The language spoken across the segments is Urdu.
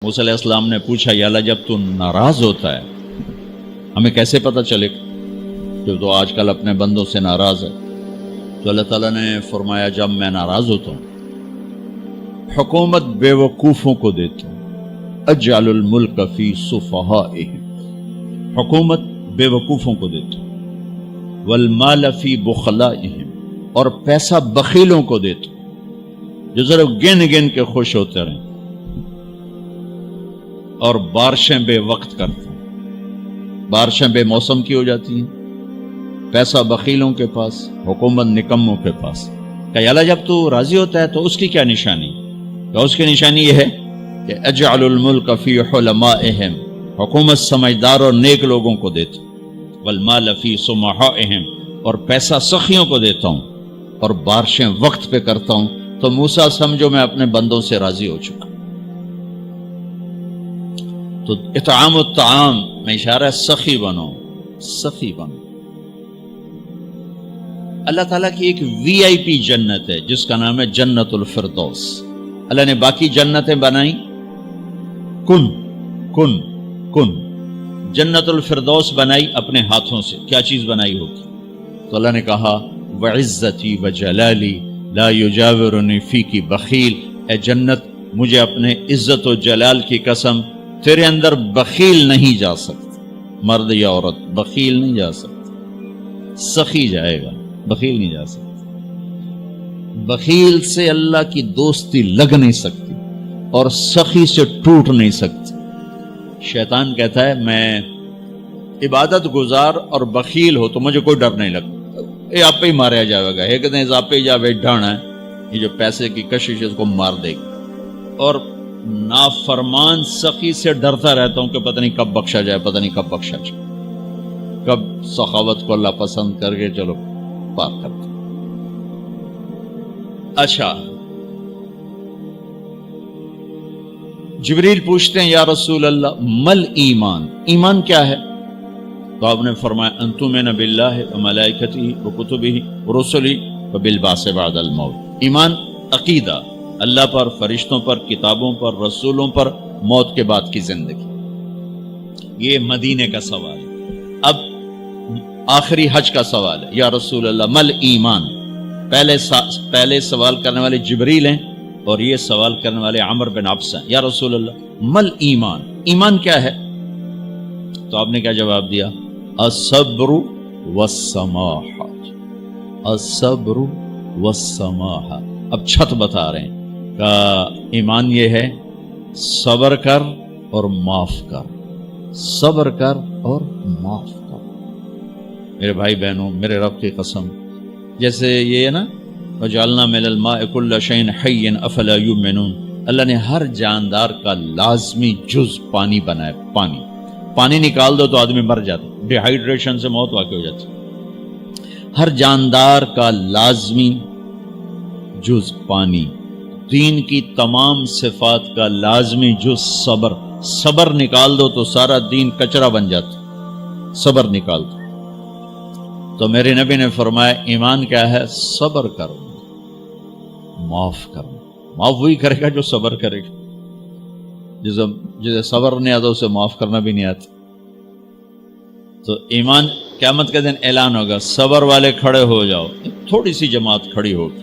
موسیٰ علیہ السلام نے پوچھا یا اللہ جب تو ناراض ہوتا ہے ہمیں کیسے پتہ چلے کہ تو آج کل اپنے بندوں سے ناراض ہے؟ تو اللہ تعالیٰ نے فرمایا جب میں ناراض ہوتا ہوں حکومت بے وقوفوں کو دیتا ہوں، اجعل الملک فی صفہائہم، حکومت بے وقوفوں کو دیتا ہوں، والمال فی بخلائہم، اور پیسہ بخیلوں کو دیتا ہوں جو ذرا گن گن کے خوش ہوتے رہیں، اور بارشیں بے وقت کرتے ہیں، بارشیں بے موسم کی ہو جاتی ہیں، پیسہ بخیلوں کے پاس، حکومت نکموں کے پاس۔ کہ اللہ جب تو راضی ہوتا ہے تو اس کی کیا نشانی؟ کہ اس کی نشانی یہ ہے کہ اجعل الملک فی حلمائہم، حکومت سمجھدار اور نیک لوگوں کو دیتا ہوں، والمال فی سمحائہم، اور پیسہ سخیوں کو دیتا ہوں، اور بارشیں وقت پہ کرتا ہوں۔ تو موسیٰ سمجھو میں اپنے بندوں سے راضی ہو چکا۔ تو اطعام الطعام میں اشارہ ہے سخی بنو، سخی بنو۔ اللہ تعالیٰ کی ایک وی آئی پی جنت ہے جس کا نام ہے جنت الفردوس۔ اللہ نے باقی جنتیں بنائیں کن کن کن، جنت الفردوس بنائی اپنے ہاتھوں سے۔ کیا چیز بنائی ہوگی؟ تو اللہ نے کہا وعزتی وجلالی لا یجاورنی فیکی بخیل، اے جنت مجھے اپنے عزت و جلال کی قسم تیرے اندر بخیل نہیں جا سکتا، مرد یا عورت بخیل نہیں جا سکتا، سخی جائے گا، بخیل نہیں جا سکتا۔ بخیل سے اللہ کی دوستی لگ نہیں سکتی اور سخی سے ٹوٹ نہیں سکتی۔ شیطان کہتا ہے میں عبادت گزار اور بخیل ہو تو مجھے کوئی ڈر نہیں لگتا، یہ آپ پہ ہی ماریا جائے گا، ایک دن آپ پہ جاوے ڈھانا ہے، یہ جو پیسے کی کشش ہے اس کو مار دے گی۔ اور نافرمان سخی سے ڈرتا رہتا ہوں کہ پتہ نہیں کب بخشا جائے، پتہ نہیں کب بخشا جائے، کب سخاوت کو اللہ پسند کر کے چلو پار کرتا۔ اچھا، جبریل پوچھتے ہیں یا رسول اللہ مل ایمان، ایمان کیا ہے؟ تو آپ نے فرمایا ان تؤمن باللہ وملائکتہ وکتبہ ورسلہ وبالبعث بعد الموت۔ ایمان عقیدہ، اللہ پر، فرشتوں پر، کتابوں پر، رسولوں پر، موت کے بعد کی زندگی۔ یہ مدینے کا سوال ہے۔ اب آخری حج کا سوال ہے یا رسول اللہ مل ایمان۔ پہلے سوال کرنے والے جبریل ہیں اور یہ سوال کرنے والے عمر بن عبس ہیں۔ یا رسول اللہ مل ایمان، ایمان کیا ہے؟ تو آپ نے کیا جواب دیا؟ الصبر والسماحہ، الصبر والسماحہ۔ اب چھت بتا رہے ہیں کہ ایمان یہ ہے صبر کر اور معاف کر، صبر کر اور معاف کر۔ میرے بھائی بہنوں، میرے رب کی قسم، جیسے یہ ہے نا وجعلنا من الماء كل شيء حي افلا يؤمنون، اللہ نے ہر جاندار کا لازمی جز پانی بنایا۔ پانی نکال دو تو آدمی مر جاتا، ڈی ہائیڈریشن سے موت واقع ہو جاتی۔ ہر جاندار کا لازمی جز پانی، دین کی تمام صفات کا لازمی جز صبر، صبر نکال دو تو سارا دین کچرا بن جاتا، صبر نکال دو۔ تو میرے نبی نے فرمایا ایمان کیا ہے؟ صبر کرو، معاف کرو۔ معاف وہی کرے گا جو صبر کرے گا، جسے صبر نہیں آتا اسے معاف کرنا بھی نہیں آتا۔ تو ایمان قیامت کے دن اعلان ہوگا صبر والے کھڑے ہو جاؤ، تھوڑی سی جماعت کھڑی ہوگی،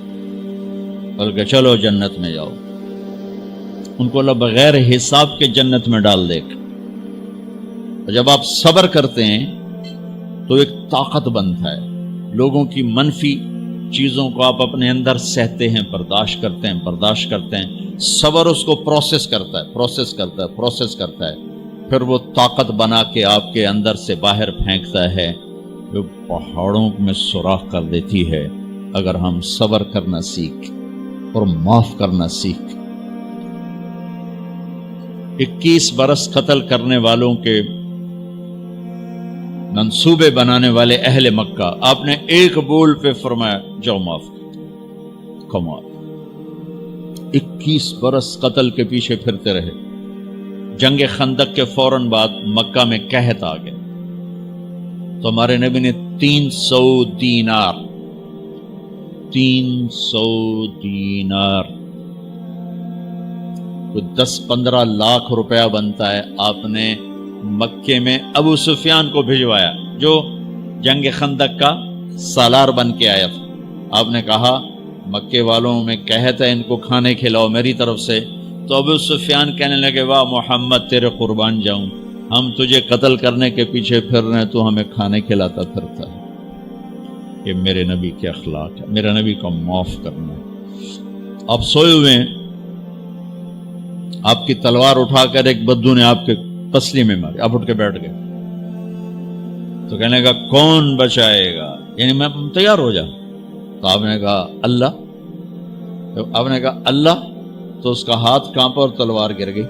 بلکہ چلو جنت میں جاؤ۔ ان کو اللہ بغیر حساب کے جنت میں ڈال دے گا۔ اور جب آپ صبر کرتے ہیں تو ایک طاقت بنتا ہے، لوگوں کی منفی چیزوں کو آپ اپنے اندر سہتے ہیں، برداشت کرتے ہیں۔ صبر اس کو پروسیس کرتا ہے، پھر وہ طاقت بنا کے آپ کے اندر سے باہر پھینکتا ہے، جو پہاڑوں میں سوراخ کر دیتی ہے اگر ہم صبر کرنا سیکھ اور معاف کرنا سیکھ۔ 21 برس قتل کرنے والوں کے منصوبے بنانے والے اہل مکہ، آپ نے ایک بول پہ فرمایا جاؤ معاف کر۔ کمال، 21 برس قتل کے پیچھے پھرتے رہے۔ جنگ خندق کے فوراً بعد مکہ میں قحط آ گیا، تو ہمارے نبی نے 300 دینار کوئی 10-15 لاکھ روپیہ بنتا ہے، آپ نے مکے میں ابو سفیان کو بھجوایا جو جنگ خندق کا سالار بن کے آیا تھا. آپ نے کہا مکے والوں میں کہتا ہے ان کو کھانے کھلاؤ میری طرف سے. تو ابو سفیان کہنے لگے واہ محمد تیرے قربان جاؤں، ہم تجھے قتل کرنے کے پیچھے پھر رہے ہیں، تو ہمیں کھانے کھلاتا پھرتا ہے. یہ میرے نبی کے اخلاق ہے، میرا نبی کو معاف کرنا ہے. آپ سوئے ہوئے ہیں، آپ کی تلوار اٹھا کر ایک بدو نے آپ کے پسلی میں ماری، آپ اٹھ کے بیٹھ گئے. تو کہنے کا کون بچائے گا، یعنی میں تیار ہو جا. تو آپ نے کہا اللہ. آپ نے کہا اللہ، تو اس کا ہاتھ کانپا اور تلوار گر گئی.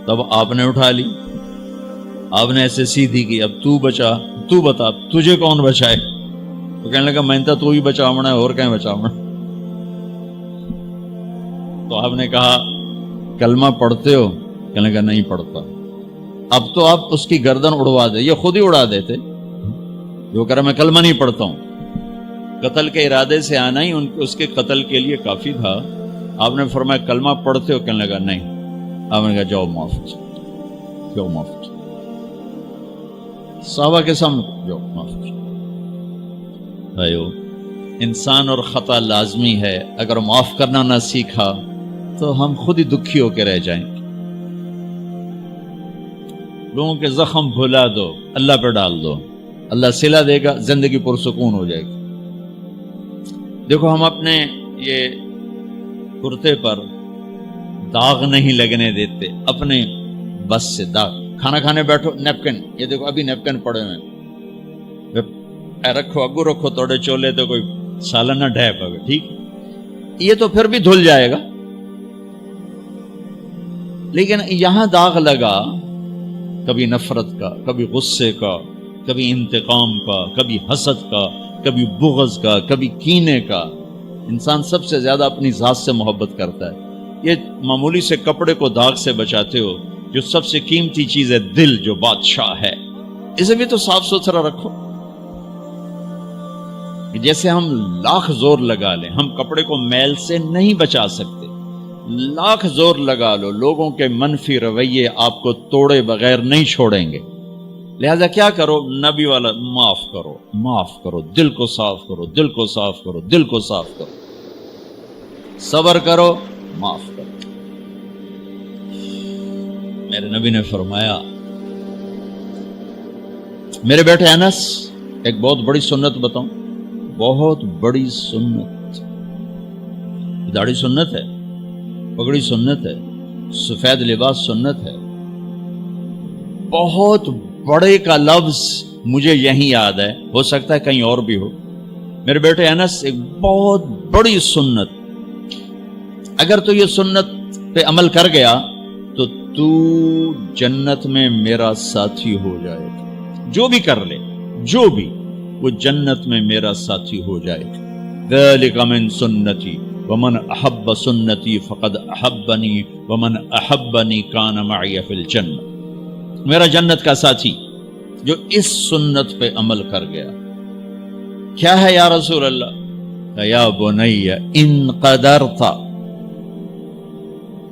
تب آپ نے اٹھا لی، آپ نے ایسے سیدھی کی، اب تو بچا، تو بتا تجھے کون بچائے. تو کہنے لگا میں تو ہی بچاونا ہے، اور کہیں بچاونا. تو آپ نے کہا کلمہ پڑھتے ہو؟ کہنے لگا نہیں پڑھتا. اب تو آپ اس کی گردن اڑوا دے، یہ خود ہی اڑا دیتے. جو کہہ رہا میں کلمہ نہیں پڑھتا ہوں. قتل کے ارادے سے آنا ہی اس کے قتل کے لیے کافی تھا. آپ نے فرمایا کلمہ پڑھتے ہو؟ کہنے لگا نہیں. آپ نے کہا جاؤ معاف جاؤ معاف. صحابہ کے سامنے جاؤ معاف. بھائیو، انسان اور خطا لازمی ہے. اگر معاف کرنا نہ سیکھا تو ہم خود ہی دکھی ہو کے رہ جائیں گے. لوگوں کے زخم بھلا دو، اللہ پہ ڈال دو، اللہ صلہ دے گا، زندگی پرسکون ہو جائے گی. دیکھو ہم اپنے یہ کرتے پر داغ نہیں لگنے دیتے، اپنے بس سے داغ. کھانا کھانے بیٹھو نیپکن، یہ دیکھو ابھی نیپکن پڑے ہوئے اے رکھو اگو رکھو توڑے چولے تو کوئی سالن نہ ڈھے پاوے. ٹھیک، یہ تو پھر بھی دھل جائے گا. لیکن یہاں داغ لگا، کبھی نفرت کا، کبھی غصے کا، کبھی انتقام کا، کبھی حسد کا، کبھی بغض کا، کبھی کینے کا. انسان سب سے زیادہ اپنی ذات سے محبت کرتا ہے. یہ معمولی سے کپڑے کو داغ سے بچاتے ہو، جو سب سے قیمتی چیز ہے دل، جو بادشاہ ہے، اسے بھی تو صاف ستھرا رکھو. جیسے ہم لاکھ زور لگا لیں، ہم کپڑے کو میل سے نہیں بچا سکتے. لاکھ زور لگا لو، لوگوں کے منفی رویے آپ کو توڑے بغیر نہیں چھوڑیں گے. لہذا کیا کرو؟ نبی والا معاف کرو، معاف کرو، دل کو صاف کرو، دل کو صاف کرو، دل کو صاف کرو، صبر کرو، معاف کرو. میرے نبی نے فرمایا، میرے بیٹے انس، ایک بہت بڑی سنت بتاؤں، بہت بڑی سنت. داڑھی سنت ہے، پگڑی سنت ہے، سفید لباس سنت ہے. بہت بڑے کا لفظ مجھے یہیں یاد ہے، ہو سکتا ہے کہیں اور بھی ہو. میرے بیٹے انس، ایک بہت بڑی سنت، اگر تو یہ سنت پہ عمل کر گیا تو جنت میں میرا ساتھی ہو جائے گا. جو بھی کر لے، جو بھی، وہ جنت میں میرا ساتھی ہو جائے گا. ذالک من سنتی ومن احب سنتی فقد احبنی ومن احبنی کان معی فی الجنہ. میرا جنت کا ساتھی جو اس سنت پہ عمل کر گیا. کیا ہے یا رسول اللہ؟ یا بنی ان قدرت،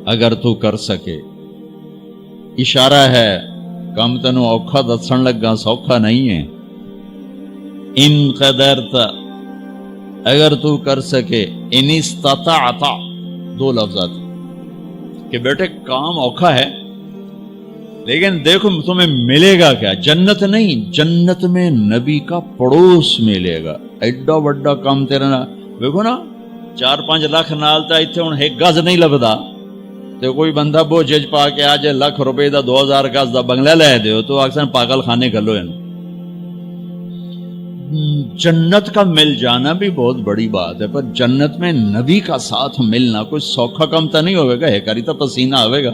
اگر تو کر سکے. اشارہ ہے کم تنو اوکھا دسن لگا، سوکھا نہیں ہے. ان قدرت، اگر تو کر سکے. ان استطاعت، دو لفظات کہ بیٹے کام اوکھا ہے، لیکن دیکھو تمہیں ملے گا کیا؟ جنت نہیں، جنت میں نبی کا پڑوس ملے گا. ایڈا وڈا کام تیرا نا، دیکھو نا 4-5 لاکھ نالتا ایتھے ہن ایک گز نہیں لبدا تے کوئی بندہ بوجھ پا کے آ جائے لاکھ روپے دا 2000 گز دا بنگلہ لے دیو تو اکثر پاگل خانے گلو ہیں. جنت کا مل جانا بھی بہت بڑی بات ہے، پر جنت میں نبی کا ساتھ ملنا کوئی سوکھا کم تو نہیں ہوئے گا، ہے کری تو پسینہ آئے گا.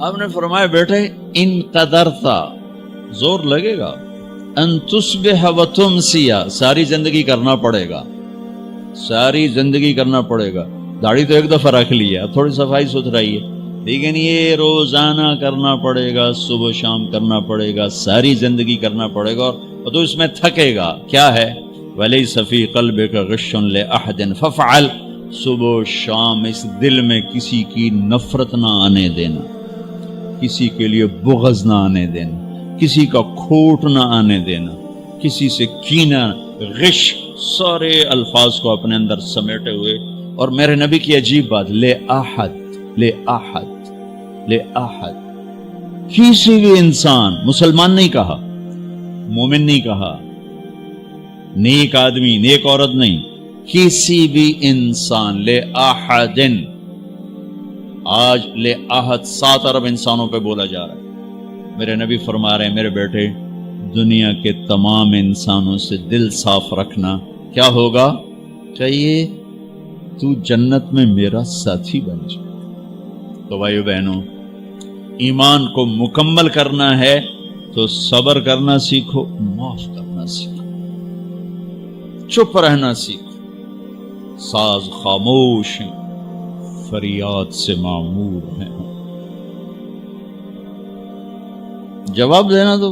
آپ نے فرمایا بیٹے ان قدرتا، زور لگے گا. ان تصبح و تمسی، ساری زندگی کرنا پڑے گا، ساری زندگی کرنا پڑے گا. داڑھی تو ایک دفعہ رکھ لی ہے، اب تھوڑی صفائی ستھرائی ہے، لیکن یہ روزانہ کرنا پڑے گا، صبح شام کرنا پڑے گا، ساری زندگی کرنا پڑے گا. اور تو اس میں تھکے گا. کیا ہے؟ وَلَيْسَ فِي قَلْبِكَ غِشٌّ لِأَحَدٍ فَافْعَلْ. صبح و شام اس دل میں کسی کی نفرت نہ آنے دینا، کسی کے لیے بغض نہ آنے دینا، کسی کا کھوٹ نہ آنے دینا، کسی سے کینہ، غش، سارے الفاظ کو اپنے اندر سمیٹے ہوئے. اور میرے نبی کی عجیب بات، لے احد، لے احد، لے احد، کسی بھی انسان، مسلمان نہیں کہا، مومن نہیں کہا، نیک آدمی، نیک عورت نہیں، کسی بھی انسان، لے احدن. آج لے احد 7 ارب انسانوں پہ بولا جا رہا ہے. میرے نبی فرما رہے ہیں میرے بیٹے، دنیا کے تمام انسانوں سے دل صاف رکھنا. کیا ہوگا؟ کہیے تو جنت میں میرا ساتھی بن جائے. تو بھائیو بہنوں، ایمان کو مکمل کرنا ہے تو صبر کرنا سیکھو، معاف کرنا سیکھو، چپ رہنا سیکھو. ساز خاموش ہیں، فریاد سے معمور ہیں. جواب دینا تو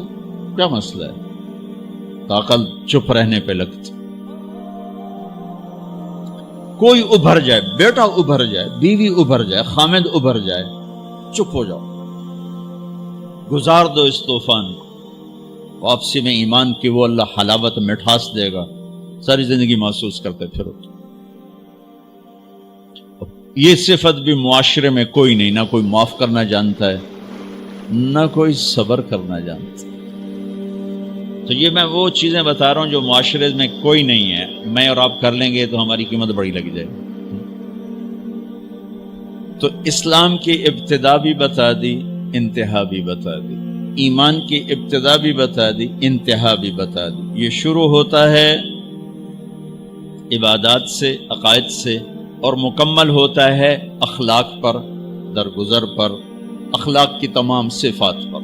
کیا مسئلہ ہے، طاقت چپ رہنے پہ لگتی. کوئی ابھر جائے، بیٹا ابھر جائے، بیوی ابھر جائے، خامد ابھر جائے، چپ ہو جاؤ، گزار دو اس طوفان کو. واپسی میں ایمان کی وہ اللہ حلاوت مٹھاس دے گا، ساری زندگی محسوس کرتے پھرو. یہ صفت بھی معاشرے میں کوئی نہیں، نہ کوئی معاف کرنا جانتا ہے، نہ کوئی صبر کرنا جانتا. تو یہ میں وہ چیزیں بتا رہا ہوں جو معاشرے میں کوئی نہیں ہے. میں اور آپ کر لیں گے تو ہماری قیمت بڑی لگ جائے گی. تو اسلام کی ابتدا بھی بتا دی، انتہا بھی بتا دی. ایمان کی ابتدا بھی بتا دی، انتہا بھی بتا دی. یہ شروع ہوتا ہے عبادات سے، عقائد سے، اور مکمل ہوتا ہے اخلاق پر، درگزر پر، اخلاق کی تمام صفات پر.